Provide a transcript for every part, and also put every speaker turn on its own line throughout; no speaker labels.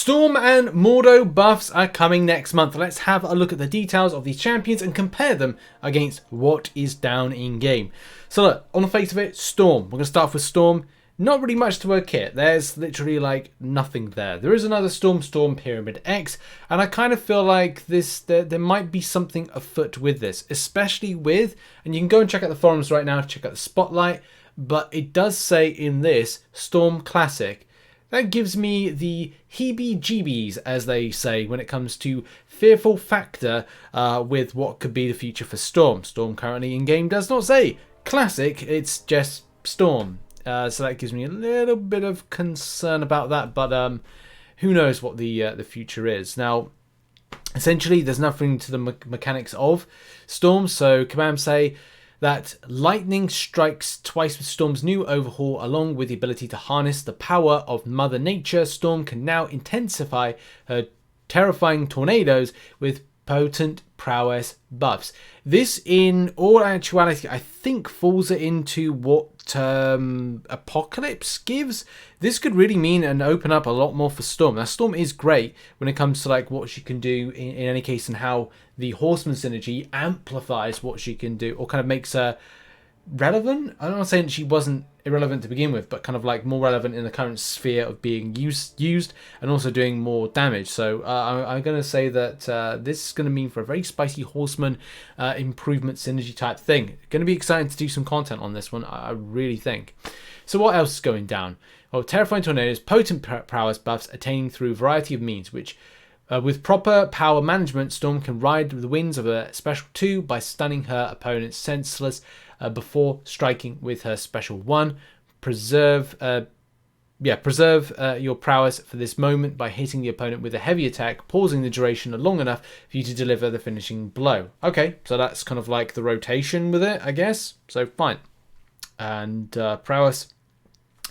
Storm and Mordo buffs are coming next month. Let's have a look at the details of these champions and compare them against what is down in game. So look, on the face of it, Storm. We're going to start off with Storm. Not really much to her kit. There's literally like nothing there. There is another Storm Pyramid X, and I kind of feel like there might be something afoot with this, especially with, and you can go and check out the forums right now to check out the spotlight, but it does say in this Storm Classic. That gives me the heebie-jeebies, as they say, when it comes to fearful factor with what could be the future for Storm. Storm currently in-game does not say Classic, it's just Storm. So that gives me a little bit of concern about that, but who knows what the future is. Now, essentially, there's nothing to the mechanics of Storm, so Kabam say that lightning strikes twice with Storm's new overhaul, along with the ability to harness the power of Mother Nature. Storm can now intensify her terrifying tornadoes with potent prowess buffs. This, in all actuality, I think falls it into what Apocalypse gives. This could really mean and open up a lot more for Storm. Now, Storm is great when it comes to like what she can do in any case, and how the Horseman synergy amplifies what she can do, or kind of makes her relevant. I'm not saying she wasn't irrelevant to begin with, but kind of like more relevant in the current sphere of being used and also doing more damage. So I'm going to say that this is going to mean for a very spicy Horseman improvement synergy type thing. Going to be exciting to do some content on this one, I really think. So what else is going down? Well, terrifying tornadoes, potent prowess buffs attaining through a variety of means, which with proper power management, Storm can ride the winds of a special 2 by stunning her opponents senseless before striking with her special 1. Preserve your prowess for this moment by hitting the opponent with a heavy attack, pausing the duration long enough for you to deliver the finishing blow. Okay, so that's kind of like the rotation with it, I guess. So fine. And prowess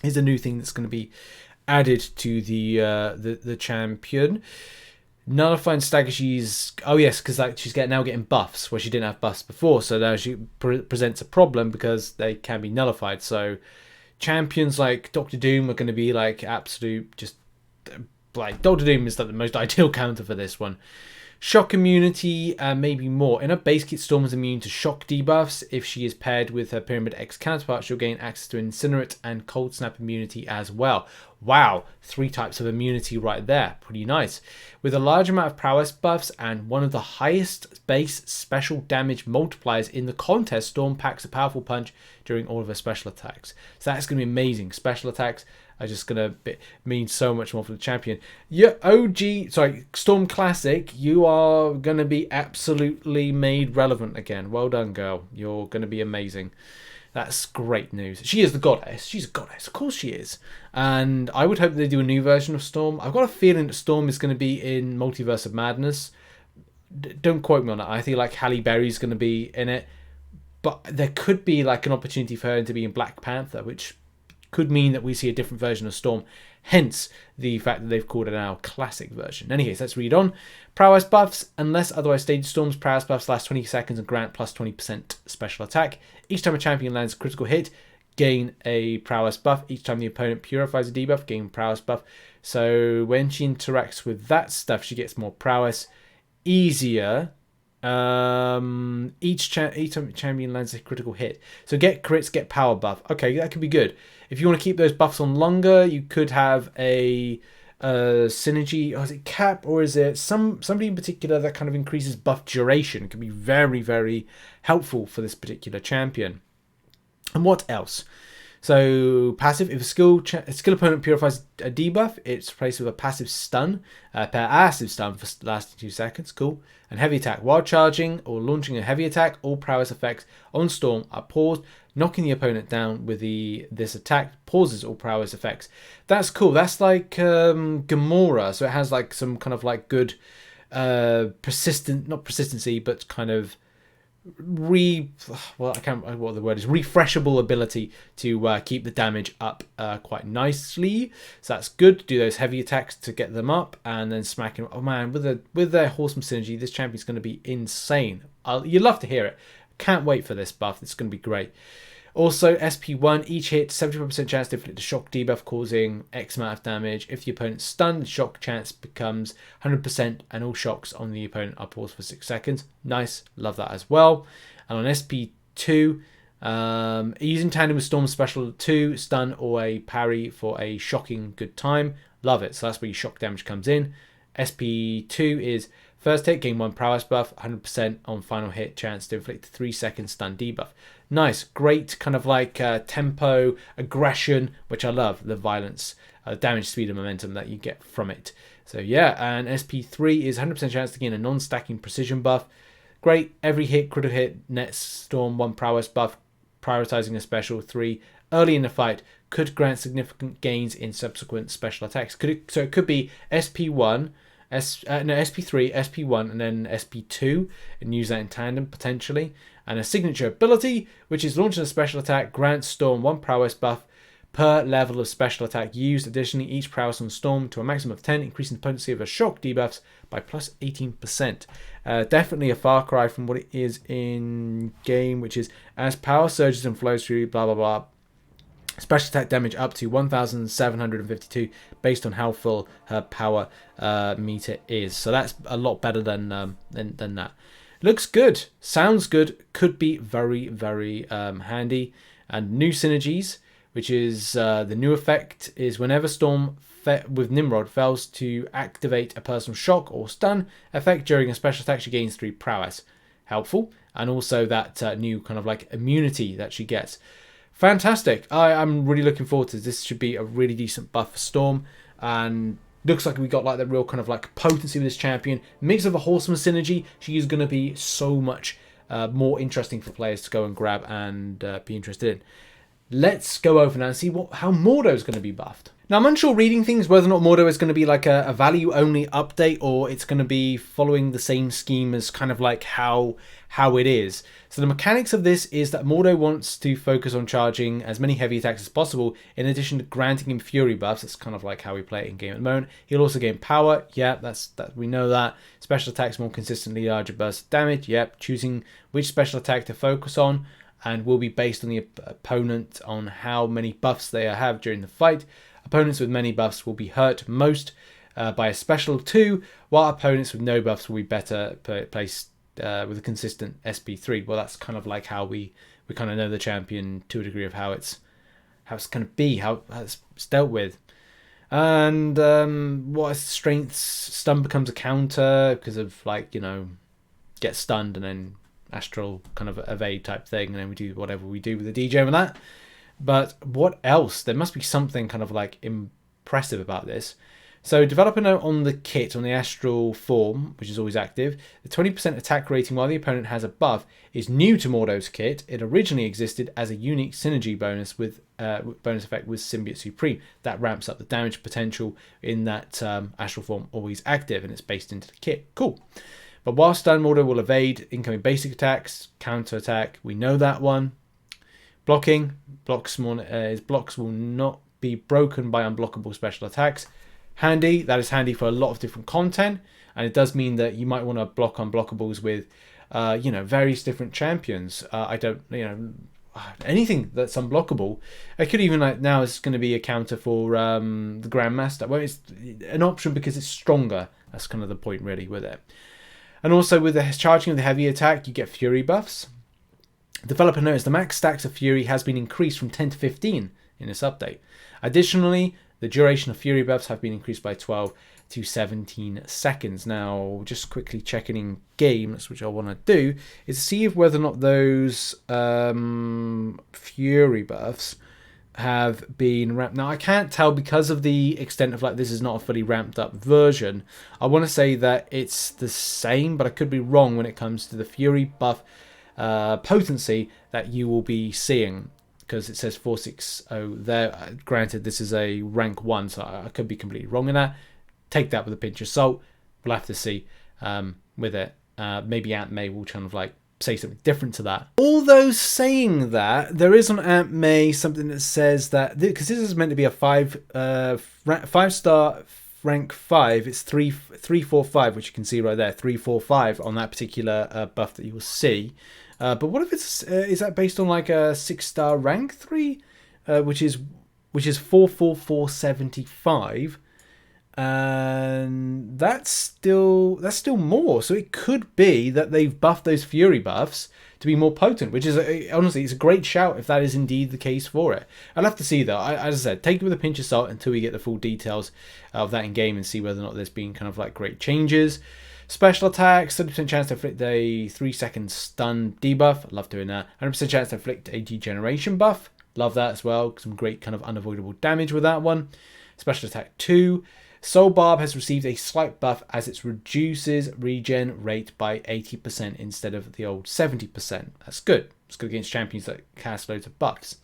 is a new thing that's going to be added to the champion. Nullifying stagger, oh yes, because like she's now getting buffs where she didn't have buffs before, so now she presents a problem because they can be nullified. So champions like Dr. Doom are going to be like absolute, just like Dr. Doom is like the most ideal counter for this one. Shock immunity, maybe more. In her base kit, Storm is immune to shock debuffs. If she is paired with her Pyramid X counterpart, she'll gain access to Incinerate and Cold Snap immunity as well. Wow, 3 types of immunity right there. Pretty nice. With a large amount of prowess buffs and one of the highest base special damage multipliers in the contest, Storm packs a powerful punch during all of her special attacks. So that's going to be amazing. Special attacks are just going to mean so much more for the champion. Your Storm Classic, you are going to be absolutely made relevant again. Well done, girl. You're going to be amazing. That's great news. She is the goddess. She's a goddess. Of course she is. And I would hope they do a new version of Storm. I've got a feeling that Storm is going to be in Multiverse of Madness. Don't quote me on that. I think like Halle Berry's going to be in it. But there could be like an opportunity for her to be in Black Panther, which could mean that we see a different version of Storm, hence the fact that they've called it our classic version. Anyways, let's read on. Prowess buffs, unless otherwise stated, Storm's prowess buffs last 20 seconds and grant plus 20% special attack. Each time a champion lands a critical hit, gain a prowess buff. Each time the opponent purifies a debuff, gain prowess buff. So when she interacts with that stuff, she gets more prowess. Easier. Each time champion lands a critical hit. So get crits, get power buff. Okay, that could be good. If you want to keep those buffs on longer, you could have a synergy. Or is it cap, or is it somebody in particular that kind of increases buff duration? It can be very, very helpful for this particular champion. And what else? So passive, if a skill opponent purifies a debuff, it's replaced with a passive stun, passive stun for lasting 2 seconds. Cool. And heavy attack, while charging or launching a heavy attack, all prowess effects on Storm are paused. Knocking the opponent down with this attack pauses all prowess effects. That's cool. That's like Gamora, so it has like some kind of like good not persistency, but kind of I can't remember what the word is, refreshable ability to keep the damage up quite nicely. So that's good. Do those heavy attacks to get them up and then smack him. Oh man, with their Horseman synergy, this champion's going to be insane. You'd love to hear it. Can't wait for this buff. It's going to be great. Also, SP1, each hit, 75% chance to inflict a shock debuff causing X amount of damage. If the opponent's stunned, the shock chance becomes 100% and all shocks on the opponent are paused for 6 seconds. Nice, love that as well. And on SP2, using tandem with Storm Special 2, stun or a parry for a shocking good time. Love it. So that's where your shock damage comes in. SP2 is first hit, gain 1 Prowess buff, 100% on final hit, chance to inflict a 3-second stun debuff. Nice, great kind of like tempo, aggression, which I love, the violence, damage, speed, and momentum that you get from it. So yeah, and SP3 is 100% chance to gain a non-stacking precision buff. Great, every hit, critical hit, nets Storm 1 Prowess buff, prioritizing a special 3 early in the fight, could grant significant gains in subsequent special attacks. So it could be SP1, SP3, SP1, and then SP2, and use that in tandem potentially. And a signature ability, which is launching a special attack, grants Storm 1 Prowess buff per level of special attack used. Additionally, each Prowess on Storm to a maximum of 10, increasing the potency of her shock debuffs by plus 18%. Definitely a far cry from what it is in game, which is as power surges and flows through, blah, blah, blah. Special attack damage up to 1,752 based on how full her power meter is. So that's a lot better than that. Looks good, sounds good, could be very, very handy. And new synergies, which is the new effect is whenever Storm with Nimrod fails to activate a personal shock or stun effect during a special attack, she gains 3 prowess. Helpful. And also that new kind of like immunity that she gets. Fantastic. I'm really looking forward to this. This should be a really decent buff for Storm. And looks like we got like the real kind of like potency with this champion. Mix of a Horseman synergy. She is going to be so much more interesting for players to go and grab and be interested in. Let's go over now and see how Mordo is going to be buffed. Now, I'm unsure reading things whether or not Mordo is going to be like a value-only update or it's going to be following the same scheme as kind of like how it is. So the mechanics of this is that Mordo wants to focus on charging as many heavy attacks as possible in addition to granting him fury buffs. That's kind of like how we play it in game at the moment. He'll also gain power. Yeah, we know that. Special attacks more consistently, larger bursts of damage. Yep, choosing which special attack to focus on and will be based on the opponent on how many buffs they have during the fight. Opponents with many buffs will be hurt most by a special 2, while opponents with no buffs will be better placed with a consistent SP3. Well, that's kind of like how we kind of know the champion to a degree of how it's going to be, how it's dealt with. And what strengths, stun becomes a counter because of like, you know, get stunned and then astral kind of evade type thing, and then we do whatever we do with the DJ with that. But what else? There must be something kind of like impressive about this. So developer note on the kit, on the astral form, which is always active, the 20% attack rating while the opponent has a buff is new to Mordo's kit. It originally existed as a unique synergy bonus with bonus effect with Symbiote Supreme. That ramps up the damage potential in that astral form, always active, and it's based into the kit. Cool. But while stun, Mordo will evade incoming basic attacks, counter attack. We know that one. Blocking. Blocks will not be broken by unblockable special attacks. Handy. That is handy for a lot of different content. And it does mean that you might want to block unblockables with, various different champions. Anything that's unblockable. It could even, like, now it's going to be a counter for the Grandmaster. Well, it's an option because it's stronger. That's kind of the point, really, with it. And also with the charging of the heavy attack, you get fury buffs. Developer notes the max stacks of fury has been increased from 10 to 15 in this update. Additionally, the duration of fury buffs have been increased by 12 to 17 seconds. Now, just quickly checking in game, that's what I want to do, is see if whether or not those fury buffs have been ramped. Now, I can't tell because of the extent of, like, this is not a fully ramped up version. I want to say that it's the same, but I could be wrong when it comes to the fury buff potency that you will be seeing, because it says 460 there. Granted, this is a rank 1, so I could be completely wrong in that. Take that with a pinch of salt. We'll have to see with it. Maybe Aunt May will kind of like say something different to that. Although saying that, there is on Aunt May something that says that, because this is meant to be a 5-star rank 5, it's 345, which you can see right there, 345 on that particular buff that you will see. But what if it's is that based on like a 6-star rank 3, which is 44475, and that's still more. So it could be that they've buffed those Fury buffs to be more potent, which is honestly, it's a great shout if that is indeed the case for it. I'll have to see though. As I said, take it with a pinch of salt until we get the full details of that in game and see whether or not there's been kind of like great changes. Special attacks, 30% chance to inflict a 3-second stun debuff. Love doing that. 100% chance to inflict a degeneration buff. Love that as well. Some great kind of unavoidable damage with that one. Special attack 2. Soul Barb has received a slight buff as it reduces regen rate by 80% instead of the old 70%. That's good. It's good against champions that cast loads of buffs.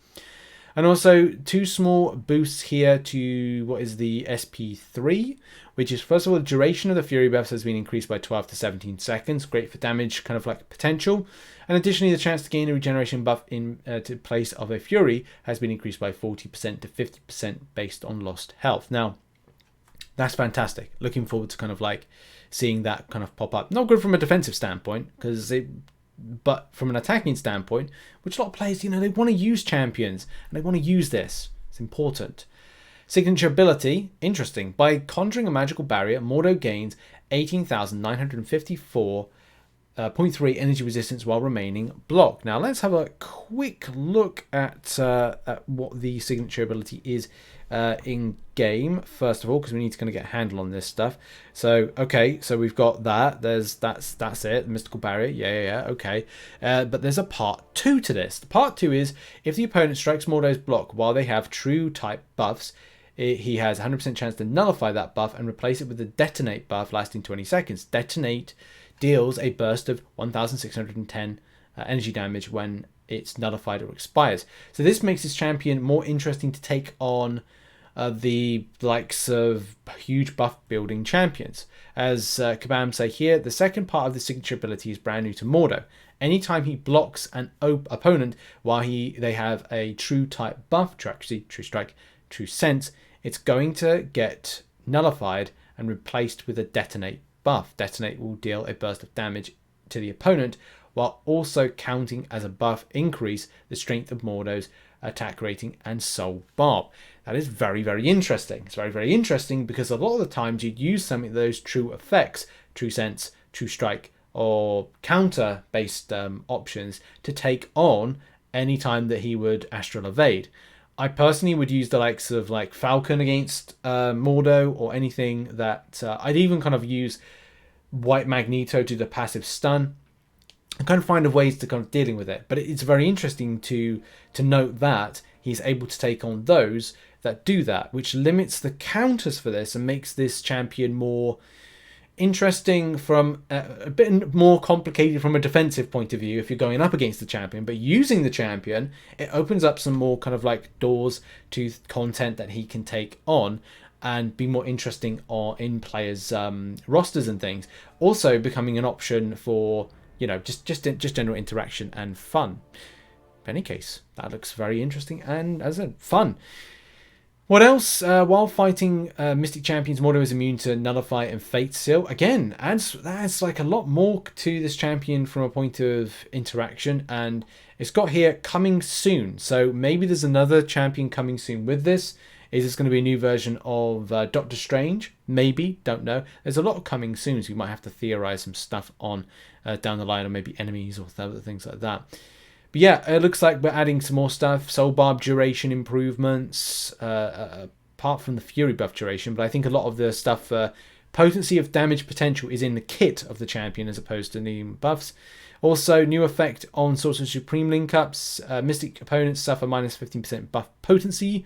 And also 2 small boosts here to what is the SP3, which is first of all the duration of the Fury buffs has been increased by 12 to 17 seconds. Great for damage kind of like potential. And additionally, the chance to gain a regeneration buff in to place of a Fury has been increased by 40% to 50% based on lost health. Now, that's fantastic. Looking forward to kind of like seeing that kind of pop up. Not good from a defensive standpoint, but from an attacking standpoint, which a lot of players, they want to use champions and they want to use this. It's important. Signature ability, interesting. By conjuring a magical barrier, Mordo gains 18,954.3 energy resistance while remaining blocked. Now let's have a quick look at what the signature ability is in game first of all, because we need to kind of get a handle on this stuff. So okay, so we've got that. That's it. The mystical barrier. Yeah. Okay. But there's a part 2 to this. The part 2 is if the opponent strikes Mordo's block while they have true type buffs, he has 100% chance to nullify that buff and replace it with the detonate buff lasting 20 seconds. Detonate deals a burst of 1,610 energy damage when it's nullified or expires. So this makes this champion more interesting to take on the likes of huge buff building champions. As Kabam say here, the second part of the signature ability is brand new to Mordo. Anytime he blocks an opponent while they have a true type buff, true strike, true sense, it's going to get nullified and replaced with a detonate buff. Detonate will deal a burst of damage to the opponent while also counting as a buff increase the strength of Mordo's attack rating and Soul Barb. That is very, very interesting. It's very, very interesting because a lot of the times you'd use some of those true effects, true sense, true strike, or counter based options to take on any time that he would astral evade. I personally would use the likes of like Falcon against Mordo, or anything that I'd even kind of use White Magneto to the passive stun and kind of find ways to kind of dealing with it. But it's very interesting to note that he's able to take on those that do that, which limits the counters for this and makes this champion more interesting from a bit more complicated from a defensive point of view if you're going up against the champion. But using the champion, it opens up some more kind of like doors to content that he can take on and be more interesting in players' rosters and things. Also becoming an option for just general interaction and fun. In any case, that looks very interesting and, as I said, fun. What else? While fighting Mystic Champions, Mordo is immune to Nullify and Fate Seal. Again, adds like a lot more to this champion from a point of interaction, and it's got here coming soon. So maybe there's another champion coming soon with this. Is this going to be a new version of Doctor Strange? Maybe, don't know. There's a lot coming soon, so you might have to theorize some stuff on down the line, or maybe enemies or other things like that. But yeah, it looks like we're adding some more stuff. Soul Barb duration improvements, apart from the Fury buff duration. But I think a lot of the stuff, potency of damage potential, is in the kit of the champion as opposed to needing buffs. Also, new effect on Sorcerer Supreme link-ups. Mystic opponents suffer minus 15% buff potency.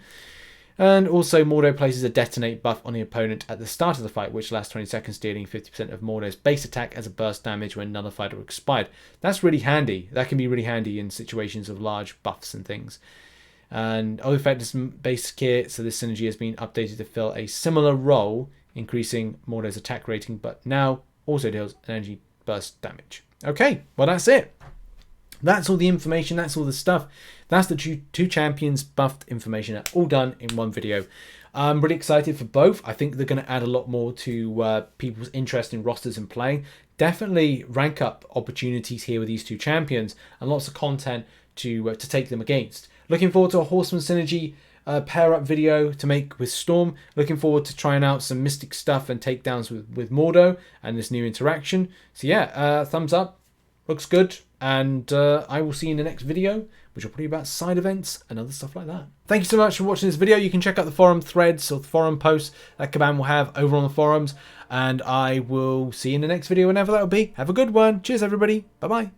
And also, Mordo places a detonate buff on the opponent at the start of the fight, which lasts 20 seconds, dealing 50% of Mordo's base attack as a burst damage when nullified or expired. That's really handy. That can be really handy in situations of large buffs and things. And other effect is base kit, so this synergy has been updated to fill a similar role, increasing Mordo's attack rating, but now also deals energy burst damage. Okay, well that's it. That's all the information, that's all the stuff. That's the two champions buffed information, all done in one video. I'm really excited for both. I think they're going to add a lot more to people's interest in rosters and playing. definitely rank up opportunities here with these two champions, and lots of content to take them against. Looking forward to a Horseman synergy pair up video to make with Storm. Looking forward to trying out some Mystic stuff and takedowns with Mordo and this new interaction. So yeah, thumbs up, looks good, and I will see you in the next video, which will probably be about side events and other stuff like that. Thank you so much for watching this video. You can check out the forum threads or the forum posts that Caban will have over on the forums, and I will see you in the next video whenever that will be. Have a good one. Cheers everybody. Bye bye.